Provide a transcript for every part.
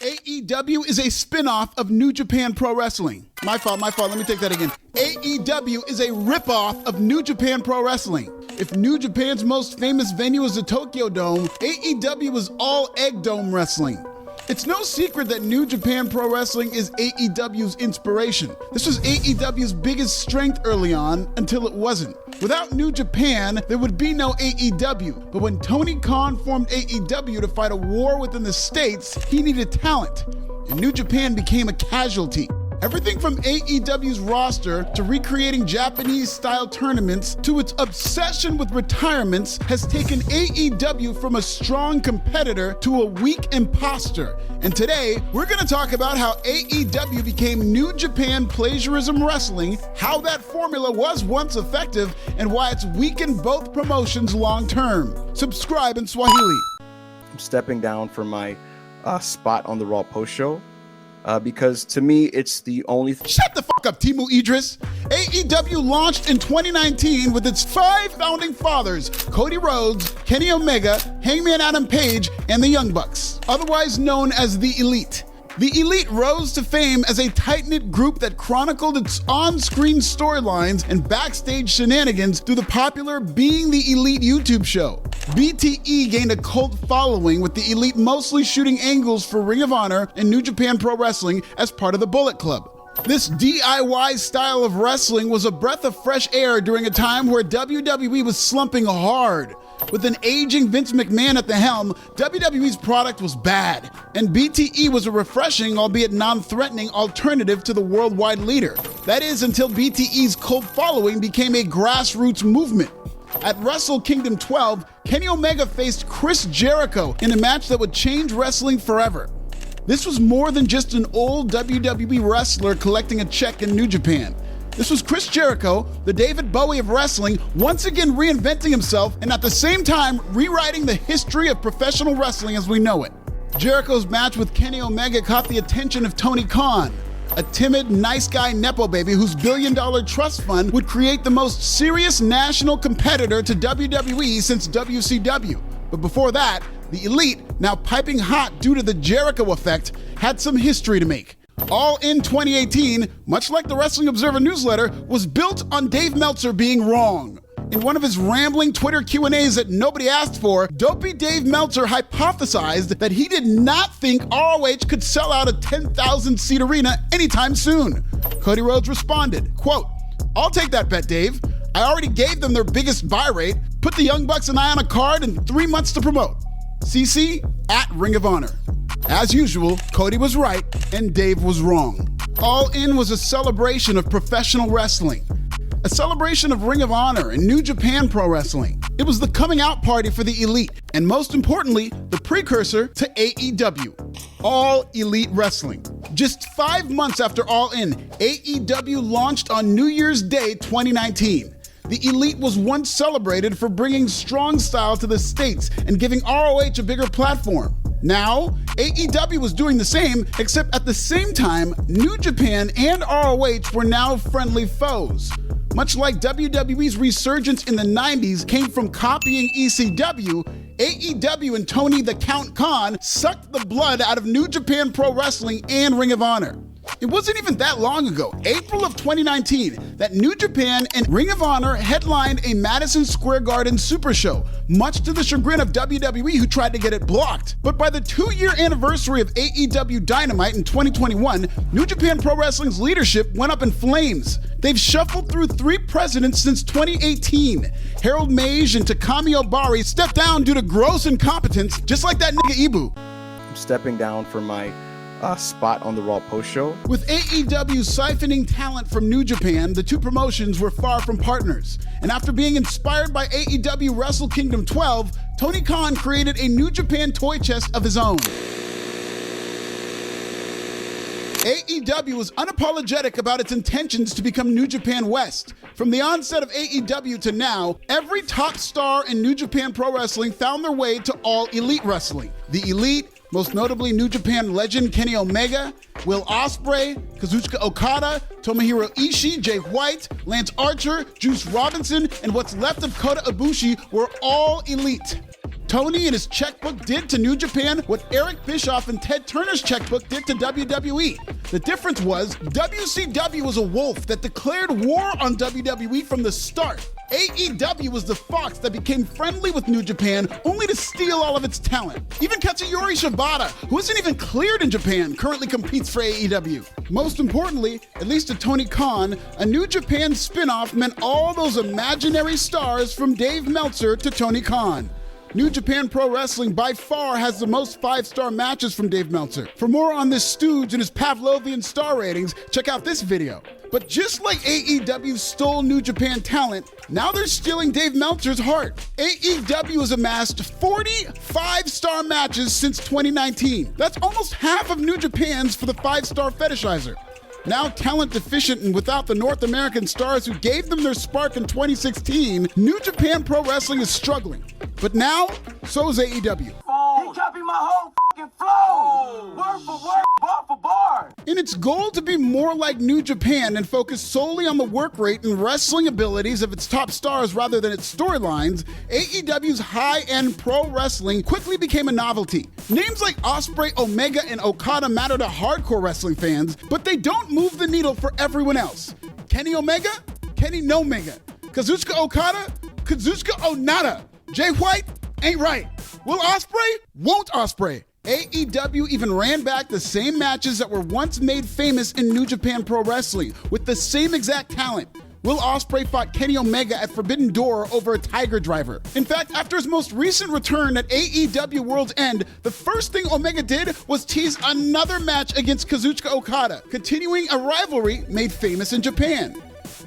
AEW is a spinoff of New Japan Pro Wrestling. My fault. Let me take that again. AEW is a ripoff of New Japan Pro Wrestling. If New Japan's most famous venue is the TokyoDome, AEW is all Egg Dome Wrestling. It's no secret that New Japan Pro Wrestling is AEW's inspiration. This was AEW's biggest strength early on until it wasn't. Without New Japan, there would be no AEW. But when Tony Khan formed AEW to fight a war within the States, he needed talent. And New Japan became a casualty. Everything from AEW's roster to recreating Japanese-style tournaments to its obsession with retirements has taken AEW from a strong competitor to a weak impostor. And today, we're going to talk about how AEW became New Japan Plagiarism Wrestling, how that formula was once effective, and why it's weakened both promotions long-term. Subscribe in Swahili. I'm stepping down from my spot on the Raw Post Show. Because to me, it's the only... Shut the fuck up, Timu Idris. AEW launched in 2019 with its 5 founding fathers, Cody Rhodes, Kenny Omega, Hangman Adam Page, and the Young Bucks, otherwise known as the Elite. The Elite rose to fame as a tight-knit group that chronicled its on-screen storylines and backstage shenanigans through the popular Being the Elite YouTube show. BTE gained a cult following, with the Elite mostly shooting angles for Ring of Honor and New Japan Pro Wrestling as part of the Bullet Club. This DIY style of wrestling was a breath of fresh air during a time where WWE was slumping hard. With an aging Vince McMahon at the helm, WWE's product was bad, and BTE was a refreshing, albeit non-threatening, alternative to the worldwide leader. That is, until BTE's cult following became a grassroots movement. At Wrestle Kingdom 12, Kenny Omega faced Chris Jericho in a match that would change wrestling forever. This was more than just an old WWE wrestler collecting a check in New Japan. This was Chris Jericho, the David Bowie of wrestling, once again reinventing himself and at the same time rewriting the history of professional wrestling as we know it. Jericho's match with Kenny Omega caught the attention of Tony Khan, a timid, nice guy nepo baby whose billion-dollar trust fund would create the most serious national competitor to WWE since WCW. But before that, the Elite, now piping hot due to the Jericho effect, had some history to make. All In 2018, much like the Wrestling Observer newsletter, was built on Dave Meltzer being wrong. In one of his rambling Twitter Q&As that nobody asked for, dopey Dave Meltzer hypothesized that he did not think ROH could sell out a 10,000-seat arena anytime soon. Cody Rhodes responded, quote, "I'll take that bet, Dave. I already gave them their biggest buy rate, put the Young Bucks and I on a card in 3 months to promote. CC at Ring of Honor." As usual, Cody was right and Dave was wrong. All In was a celebration of professional wrestling, a celebration of Ring of Honor and New Japan Pro Wrestling. It was the coming out party for the Elite, and most importantly, the precursor to AEW, All Elite Wrestling. Just 5 months after All In, AEW launched on New Year's Day 2019. The Elite was once celebrated for bringing strong style to the States and giving ROH a bigger platform. Now, AEW was doing the same, except at the same time, New Japan and ROH were now friendly foes. Much like WWE's resurgence in the 90s came from copying ECW, AEW and Tony the Count Khan sucked the blood out of New Japan Pro Wrestling and Ring of Honor. It wasn't even that long ago, April of 2019, that New Japan and Ring of Honor headlined a Madison Square Garden Super Show, much to the chagrin of WWE, who tried to get it blocked. But by the 2-year anniversary of AEW Dynamite in 2021, New Japan Pro Wrestling's leadership went up in flames. They've shuffled through 3 presidents since 2018. Harold Mage and Takami Obari stepped down due to gross incompetence, just like that nigga Ibou. I'm stepping down from my spot on the Raw Post Show. With AEW siphoning talent from New Japan, the two promotions were far from partners. And after being inspired by AEW Wrestle Kingdom 12, Tony Khan created a New Japan toy chest of his own. AEW was unapologetic about its intentions to become New Japan West. From the onset of AEW to now, every top star in New Japan Pro Wrestling found their way to All Elite Wrestling. The Elite, most notably New Japan legend Kenny Omega, Will Ospreay, Kazuchika Okada, Tomohiro Ishii, Jay White, Lance Archer, Juice Robinson, and what's left of Kota Ibushi were all elite. Tony and his checkbook did to New Japan what Eric Bischoff and Ted Turner's checkbook did to WWE. The difference was WCW was a wolf that declared war on WWE from the start. AEW was the fox that became friendly with New Japan only to steal all of its talent. Even Katsuyori Shibata, who isn't even cleared in Japan, currently competes for AEW. Most importantly, at least to Tony Khan, a New Japan spinoff meant all those imaginary stars from Dave Meltzer to Tony Khan. New Japan Pro Wrestling by far has the most 5-star matches from Dave Meltzer. For more on this stooge and his Pavlovian star ratings, check out this video. But just like AEW stole New Japan talent, now they're stealing Dave Meltzer's heart. AEW has amassed 40 5-star matches since 2019. That's almost half of New Japan's for the 5-star fetishizer. Now talent deficient and without the North American stars who gave them their spark in 2016, New Japan Pro Wrestling is struggling. But now, so is AEW. He copied my whole fucking flow! Word for word, bar for bar! In its goal to be more like New Japan and focus solely on the work rate and wrestling abilities of its top stars rather than its storylines, AEW's high-end pro wrestling quickly became a novelty. Names like Ospreay, Omega, and Okada matter to hardcore wrestling fans, but they don't move the needle for everyone else. Kenny Omega? Kenny No Mega. Kazuchika Okada? Kazuchika Onada. Jay White? Ain't right. Will Ospreay? Won't Ospreay. AEW even ran back the same matches that were once made famous in New Japan Pro Wrestling with the same exact talent. Will Ospreay fought Kenny Omega at Forbidden Door over a Tiger Driver. In fact, after his most recent return at AEW World's End, the first thing Omega did was tease another match against Kazuchika Okada, continuing a rivalry made famous in Japan.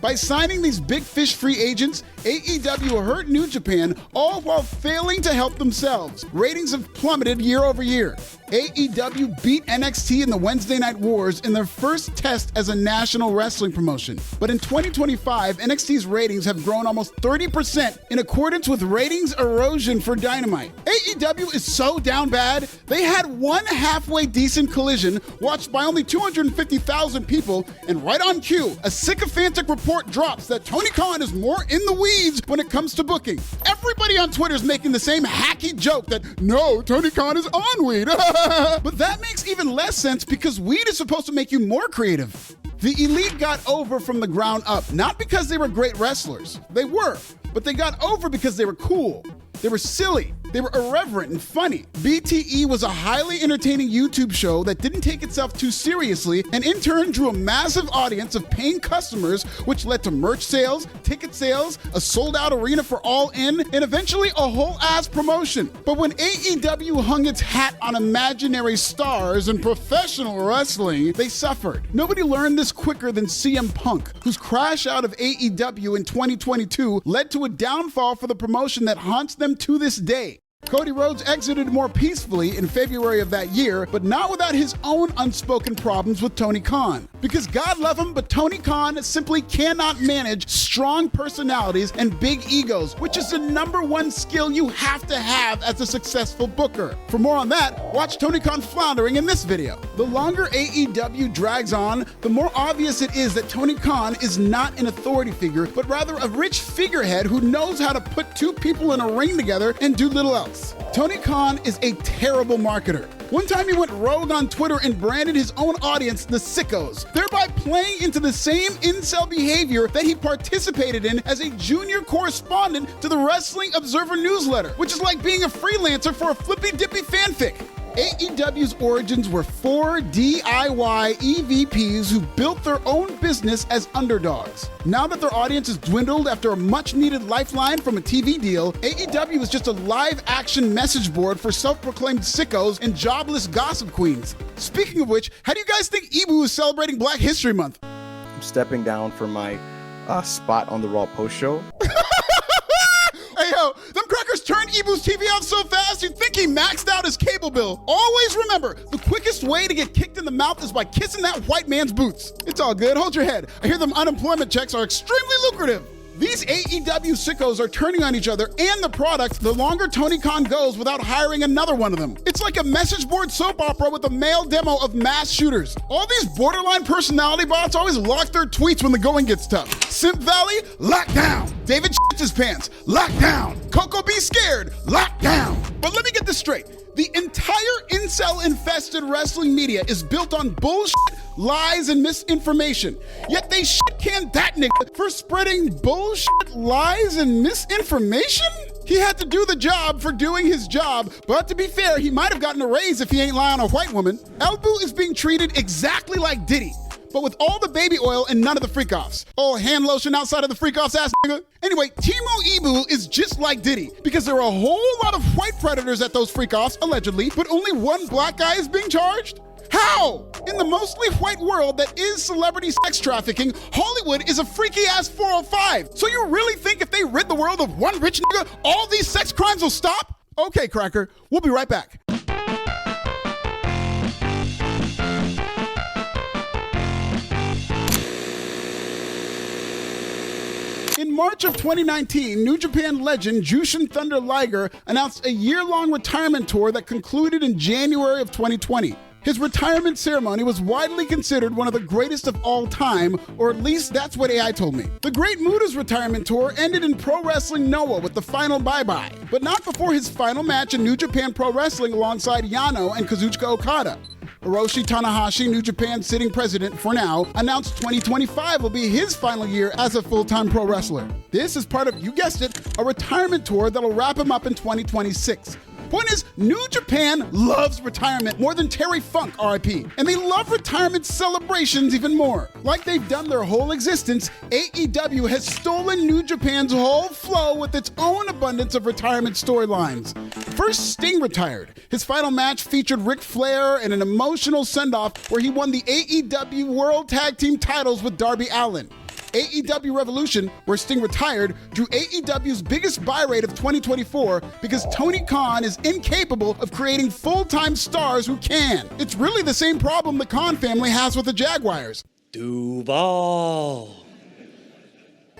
By signing these big fish free agents, AEW hurt New Japan, all while failing to help themselves. Ratings have plummeted year over year. AEW beat NXT in the Wednesday Night Wars in their first test as a national wrestling promotion. But in 2025, NXT's ratings have grown almost 30% in accordance with ratings erosion for Dynamite. AEW is so down bad, they had one halfway decent collision watched by only 250,000 people, and right on cue, a sycophantic report drops that Tony Khan is more in the weeds when it comes to booking. Everybody on Twitter is making the same hacky joke that, no, Tony Khan is on weed. But that makes even less sense because weed is supposed to make you more creative. The Elite got over from the ground up, not because they were great wrestlers. They were, but they got over because they were cool. They were silly. They were irreverent and funny. BTE was a highly entertaining YouTube show that didn't take itself too seriously and in turn drew a massive audience of paying customers, which led to merch sales, ticket sales, a sold-out arena for All In, and eventually a whole-ass promotion. But when AEW hung its hat on imaginary stars in professional wrestling, they suffered. Nobody learned this quicker than CM Punk, whose crash out of AEW in 2022 led to a downfall for the promotion that haunts them to this day. Cody Rhodes exited more peacefully in February of that year, but not without his own unspoken problems with Tony Khan. Because God love him, but Tony Khan simply cannot manage strong personalities and big egos, which is the #1 skill you have to have as a successful booker. For more on that, watch Tony Khan floundering in this video. The longer AEW drags on, the more obvious it is that Tony Khan is not an authority figure, but rather a rich figurehead who knows how to put two people in a ring together and do little else. Tony Khan is a terrible marketer. One time he went rogue on Twitter and branded his own audience the sickos, thereby playing into the same incel behavior that he participated in as a junior correspondent to the Wrestling Observer newsletter, which is like being a freelancer for a flippy-dippy fanfic. AEW's origins were 4 DIY EVPs who built their own business as underdogs. Now that their audience has dwindled after a much-needed lifeline from a TV deal, AEW is just a live-action message board for self-proclaimed sickos and jobless gossip queens. Speaking of which, how do you guys think Ibou is celebrating Black History Month? I'm stepping down from my spot on the Raw Post Show. Hey yo, them crackers turned Ibou's TV on so fast you'd think he maxed out his cable bill. Always remember, the quickest way to get kicked in the mouth is by kissing that white man's boots. It's all good, hold your head. I hear them unemployment checks are extremely lucrative. These AEW sickos are turning on each other and the product the longer Tony Khan goes without hiring another one of them. It's like a message board soap opera with a male demo of mass shooters. All these borderline personality bots always lock their tweets when the going gets tough. Simp Valley, lockdown. David his pants, lockdown. Coco be scared, lockdown. But let me get this straight. The entire incel-infested wrestling media is built on bullshit, lies, and misinformation. Yet they shit-canned that nigga for spreading bullshit, lies, and misinformation? He had to do the job for doing his job, but to be fair, he might have gotten a raise if he ain't lying on a white woman. Ibou is being treated exactly like Diddy, but with all the baby oil and none of the freak-offs. Oh, hand lotion outside of the freak-offs ass nigga. Anyway, Timu Ibou is just like Diddy, because there are a whole lot of white predators at those freak-offs, allegedly, but only one black guy is being charged? How? In the mostly white world that is celebrity sex trafficking, Hollywood is a freaky-ass 405. So you really think if they rid the world of one rich nigga, all these sex crimes will stop? Okay, Cracker, we'll be right back. In March of 2019, New Japan legend Jushin Thunder Liger announced a year-long retirement tour that concluded in January of 2020. His retirement ceremony was widely considered one of the greatest of all time, or at least that's what AI told me. The Great Muta's retirement tour ended in Pro Wrestling Noah with the final bye-bye, but not before his final match in New Japan Pro Wrestling alongside Yano and Kazuchika Okada. Hiroshi Tanahashi, New Japan's sitting president for now, announced 2025 will be his final year as a full-time pro wrestler. This is part of, you guessed it, a retirement tour that'll wrap him up in 2026. Point is, New Japan loves retirement more than Terry Funk, RIP. And they love retirement celebrations even more. Like they've done their whole existence, AEW has stolen New Japan's whole flow with its own abundance of retirement storylines. First, Sting retired. His final match featured Ric Flair and an emotional send-off where he won the AEW World Tag Team titles with Darby Allin. AEW Revolution, where Sting retired, drew AEW's biggest buy rate of 2024 because Tony Khan is incapable of creating full-time stars who can. It's really the same problem the Khan family has with the Jaguars. Duval.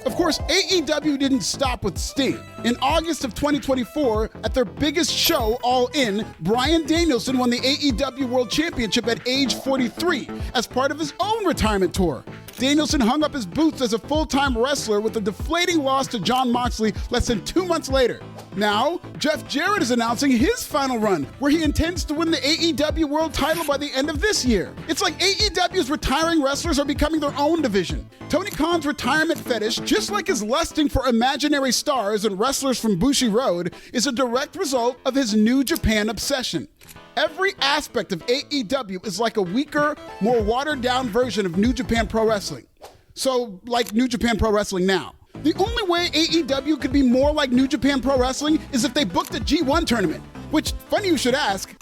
Of course, AEW didn't stop with Sting. In August of 2024, at their biggest show, All In, Bryan Danielson won the AEW World Championship at age 43 as part of his own retirement tour. Danielson hung up his boots as a full-time wrestler with a deflating loss to Jon Moxley less than 2 months later. Now, Jeff Jarrett is announcing his final run, where he intends to win the AEW World title by the end of this year. It's like AEW's retiring wrestlers are becoming their own division. Tony Khan's retirement fetish, just like his lusting for imaginary stars and wrestlers from Bushi Road, is a direct result of his New Japan obsession. Every aspect of AEW is like a weaker, more watered-down version of New Japan Pro Wrestling. So, like New Japan Pro Wrestling now. The only way AEW could be more like New Japan Pro Wrestling is if they booked a G1 tournament, which, funny you should ask.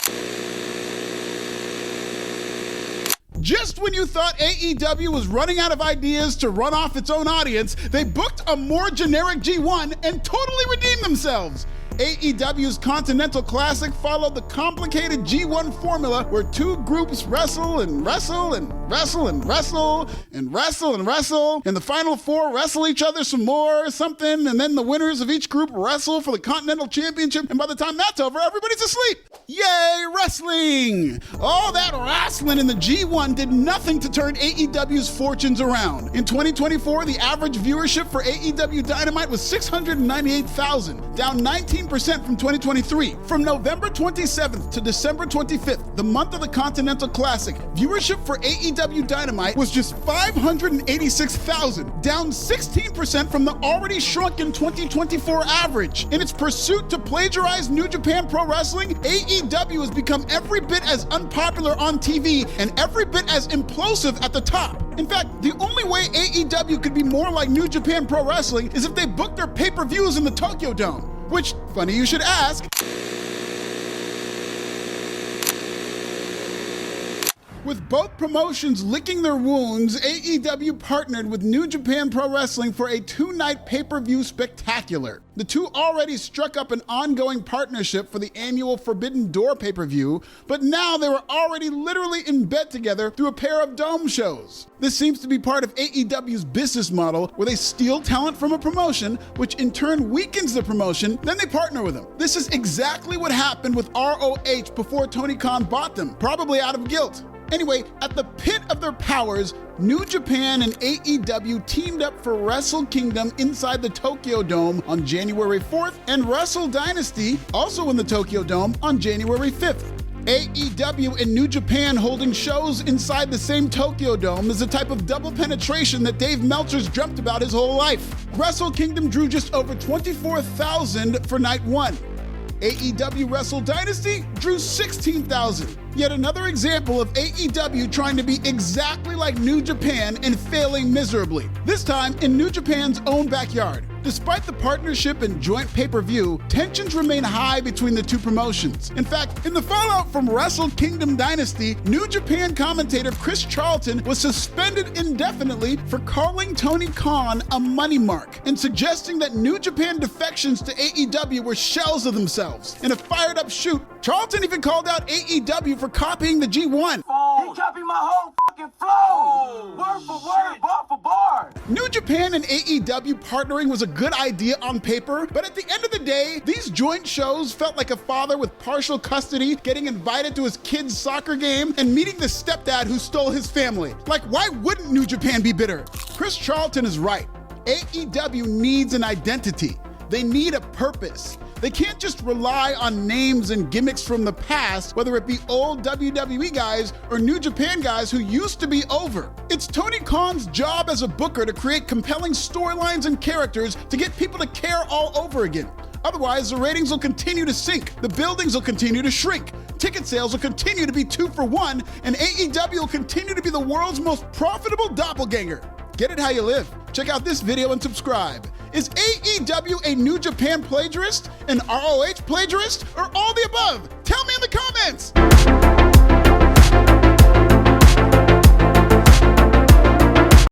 Just when you thought AEW was running out of ideas to run off its own audience, they booked a more generic G1 and totally redeemed themselves. AEW's Continental Classic followed the complicated G1 formula where two groups wrestle and wrestle and wrestle and wrestle and wrestle and wrestle, and the final four wrestle each other some more or something, and then the winners of each group wrestle for the Continental Championship, and by the time that's over, everybody's asleep. Yay, wrestling! All that wrestling in the G1 did nothing to turn AEW's fortunes around. In 2024, the average viewership for AEW Dynamite was 698,000, down 19% from 2023. From November 27th to December 25th, the month of the Continental Classic, viewership for AEW Dynamite was just 586,000, down 16% from the already shrunken 2024 average. In its pursuit to plagiarize New Japan Pro Wrestling, AEW has become every bit as unpopular on TV and every bit as implosive at the top. In fact, the only way AEW could be more like New Japan Pro Wrestling is if they booked their pay-per-views in the TokyoDome. Which, funny you should ask. With both promotions licking their wounds, AEW partnered with New Japan Pro Wrestling for a 2-night pay-per-view spectacular. The two already struck up an ongoing partnership for the annual Forbidden Door pay-per-view, but now they were already literally in bed together through a pair of dome shows. This seems to be part of AEW's business model, where they steal talent from a promotion, which in turn weakens the promotion, then they partner with them. This is exactly what happened with ROH before Tony Khan bought them, probably out of guilt. Anyway, at the pit of their powers, New Japan and AEW teamed up for Wrestle Kingdom inside the TokyoDome on January 4th and Wrestle Dynasty, also in the TokyoDome, on January 5th. AEW and New Japan holding shows inside the same TokyoDome is a type of double penetration that Dave Meltzer's dreamt about his whole life. Wrestle Kingdom drew just over 24,000 for night one. AEW Wrestle Dynasty drew 16,000. Yet another example of AEW trying to be exactly like New Japan and failing miserably. This time in New Japan's own backyard. Despite the partnership and joint pay-per-view, tensions remain high between the two promotions. In fact, in the fallout from Wrestle Kingdom Dynasty, New Japan commentator Chris Charlton was suspended indefinitely for calling Tony Khan a money mark and suggesting that New Japan defections to AEW were shells of themselves. In a fired-up shoot, Charlton even called out AEW for copying the G1. He copied my whole fucking flow. Word for word, bar for bar. New Japan and AEW partnering was a good idea on paper, but at the end of the day, these joint shows felt like a father with partial custody getting invited to his kid's soccer game and meeting the stepdad who stole his family. Like, why wouldn't New Japan be bitter? Chris Charlton is right. AEW needs an identity. They need a purpose. They can't just rely on names and gimmicks from the past, whether it be old WWE guys or New Japan guys who used to be over. It's Tony Khan's job as a booker to create compelling storylines and characters to get people to care all over again. Otherwise, the ratings will continue to sink, the buildings will continue to shrink, ticket sales will continue to be 2 for 1, and AEW will continue to be the world's most profitable doppelganger. Get it how you live. Check out this video and subscribe. Is AEW a New Japan plagiarist, an ROH plagiarist, or all the above? Tell me in the comments!